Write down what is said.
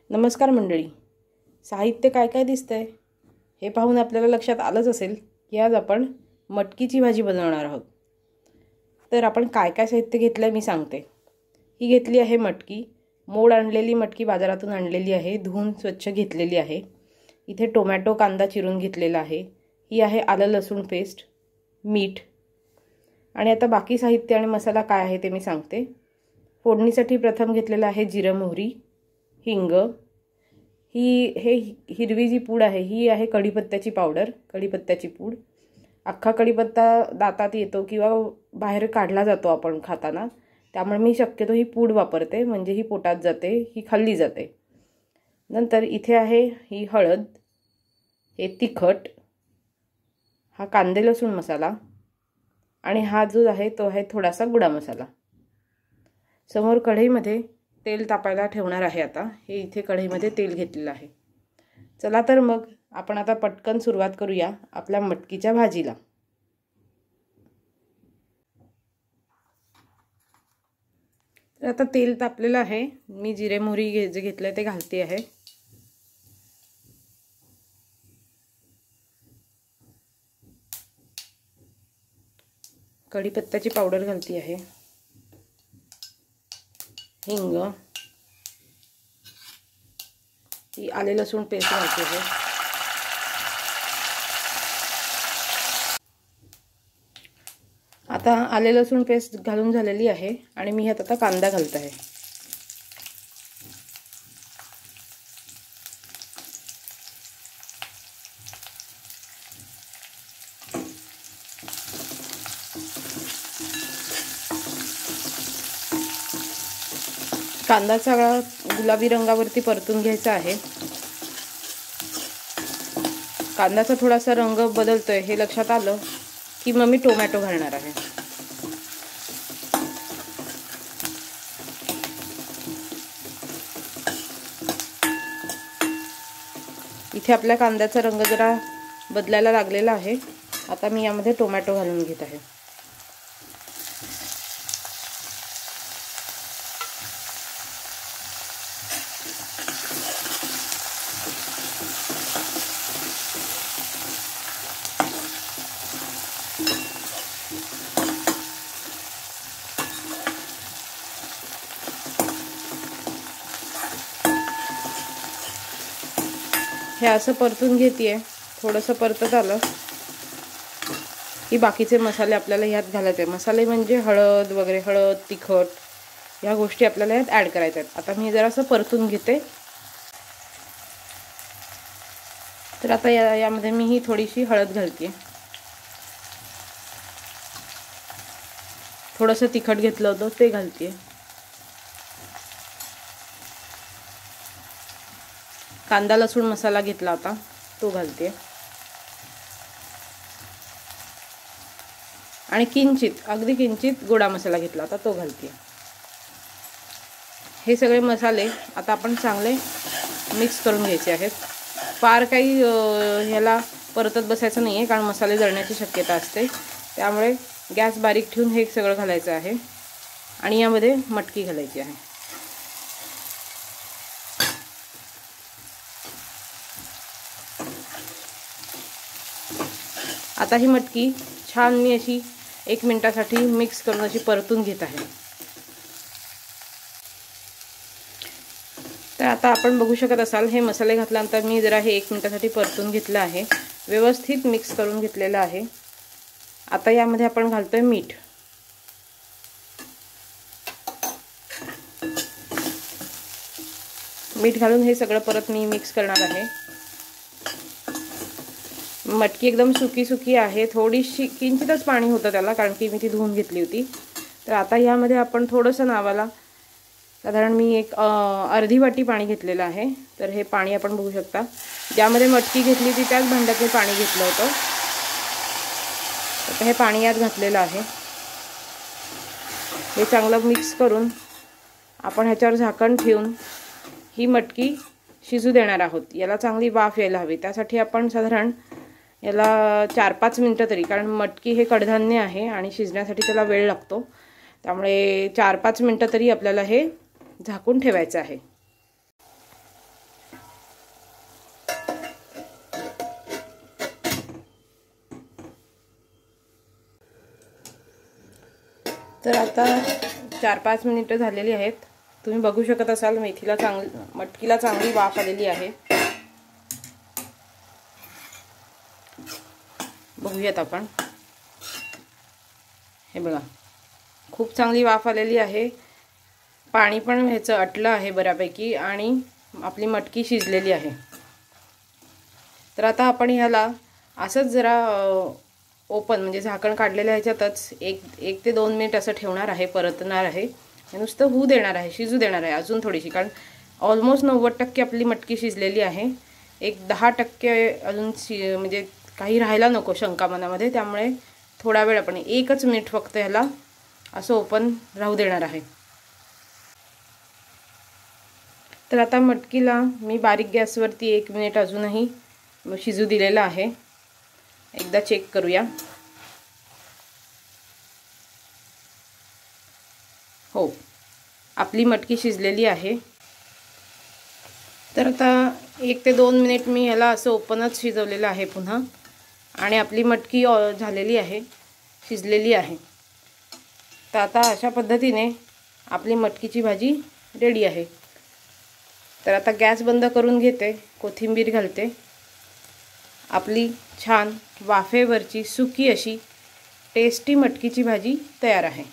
नमस्कार मंडळी. साहित्य काय काय दिसतंय हे पाहून आपल्याला लक्षात आलंच असेल की आज आपण मटकीची भाजी बनवणार आहोत. तर आपण काय काय साहित्य घेतलंय मी सांगते. ही घेतली आहे मटकी, मोड आणलेली मटकी बाजारातून आणलेली आहे, धुवून स्वच्छ घेतलेली आहे. इथे टोमॅटो कांदा चिरून घेतलेला आहे. ही आहे आलं लसूण पेस्ट, मीठ. आणि आता बाकी साहित्य आणि मसाला काय आहे ते मी सांगते. फोडणीसाठी प्रथम घेतलेला आहे जिरं मोहरी, हिंग. हे हिरवी जी पूड आहे ही आहे कढीपत्त्याची पावडर, कढीपत्त्याची पूड. अख्खा कढीपत्ता दातात येतो किंवा बाहेर काढला जातो आपण खाताना, त्यामुळे मी शक्यतो ही पूड वापरते, म्हणजे ही पोटात जाते, ही खाल्ली जाते. नंतर इथे आहे ही हळद, हे तिखट, हा कांदे लसूण मसाला आणि हा जो आहे तो आहे थोडासा गुडा मसाला. समोर कढईमध्ये तेल तापायला ठेवणार आहे. आता हे इथे कढईमध्ये तेल घेतलेलं आहे. चला तर मग आपण आता पटकन सुरुवात करूया आपल्या मटकीच्या भाजीला. तर आता तेल तापलेलं आहे. मी जिरे मोहरी जे घेतलंय ते घालते आहे. कढीपत्त्याची पावडर घालते आहे, हिंग, ही आले लसूण पेस्ट घालते आहे. आता आले लसूण पेस्ट घालून झालेली आहे आणि मी ह्यात आता कांदा घालत आहे. कांदा सगळा गुलाबी रंगावरती परतून घ्यायचा आहे. कांद्याचा थोडासा रंग बदलतोय हे लक्षात आलं की मग मी टोमॅटो घालणार आहे. इथे आपल्या कांद्याचा रंग जरा बदलायला लागलेला आहे. आता मी यामध्ये टोमॅटो घालून घेत आहे. हे असं परतून घेतेय. थोडंसं परतत आलं की बाकीचे मसाले आपल्याला ह्यात घालायचे. मसाले म्हणजे हळद वगैरे, हळद, तिखट, ह्या गोष्टी आपल्याला ह्यात ॲड करायच्या आहेत. आता मी जरासं परतून घेते. तर आता यामध्ये मी ही थोडीशी हळद घालते. थोडंसं तिखट घेतलं होतं ते घालते. कांदा लसूण मसाला घेतला होता तो घालते. आणि अगदी किंचित गोडा मसाला घेतला होता तो घालते. हे सगळे मसाले आता आपण चांगले मिक्स करून घ्यायचे आहेत. फार काही ह्याला परतत बसायचं नाही आहे, कारण मसाले जळण्याची शक्यता असते. त्यामुळे गॅस बारीक ठेवून हे सगळं घालायचं आहे आणि यामध्ये मटकी घालायची आहे. आता ही मटकी छान मी अशी 1 मिनिटासाठी मिक्स करून अशी परतून घेत आहे. तर आता आपण बघू शकत असाल हे मसाले घातल्यानंतर मी जरा हे 1 मिनिटासाठी परतून घेतलं आहे. व्यवस्थित मिक्स करून घेतलेलं आहे. आता यामध्ये आपण घालतोय मीठ. मीठ घालून हे सगळं परत मी मिक्स करणार आहे. मटकी एकदम सुकी आहे. थोडीशी किंचितच पाणी होतं त्याला, कारण की मी ती धुवून घेतली होती. तर आता यामध्ये आपण थोडंसं नावाला साधारण मी एक अर्धी वाटी पाणी घेतलेलं आहे. तर हे पाणी आपण बघू शकता. ज्यामध्ये मटकी घेतली ती त्याच भांड्यात मी पाणी घेतलं होतं. आता हे पाणी यात घातलेलं आहे. हे चांगलं मिक्स करून आपण ह्याच्यावर झाकण ठेवून ही मटकी शिजू देणार आहोत. याला चांगली वाफ यायला हवी, त्यासाठी आपण साधारण याला 4-5 मिनिटं तरी, कारण मटकी हे कडधान्य आहे आणि शिजण्यासाठी त्याला वेळ लागतो, त्यामुळे 4-5 मिनिटं तरी आपल्याला हे झाकून ठेवायचं आहे. तर आता 4-5 मिनिटं झालेली आहेत. तुम्ही बघू शकत असाल मटकीला चांगली वाफ आलेली आहे. बघूयात आपण. हे बघा, खूप चांगली वाफ आलेली आहे. पाणी पण ह्याचं अटलं आहे बऱ्यापैकी आणि आपली मटकी शिजलेली आहे. तर आता आपण ह्याला असंच जरा ओपन म्हणजे झाकण काढलेल्या ह्याच्यातच 1 ते 2 मिनिट असं ठेवणार आहे, परतणार आहे. नुसतं होऊ देणार आहे, शिजू देणार आहे अजून थोडीशी, कारण ऑलमोस्ट 90% आपली मटकी शिजलेली आहे. एक 10% अजून म्हणजे काही राहायला नको शंका मनामध्ये, त्यामुळे थोडा वेळ आपण 1 मिनिट फक्त ह्याला असं ओपन राहू देणार आहे. तर आता मटकीला मी बारीक गॅसवरती 1 मिनिट अजूनही शिजू दिलेला आहे. एकदा चेक करूया. हो, आपली मटकी शिजलेली आहे. तर आता 1 ते 2 मिनिट मी ह्याला असं ओपनच शिजवलेलं आहे पुन्हा, आणि आपली मटकी झालेली आहे, शिजलेली आहे. तर आता अशा पद्धतीने आपली मटकीची भाजी रेडी आहे. तर आता गॅस बंद करून घेते, कोथिंबीर घालते. आपली छान वाफेवरची सुकी अशी टेस्टी मटकीची भाजी तयार आहे.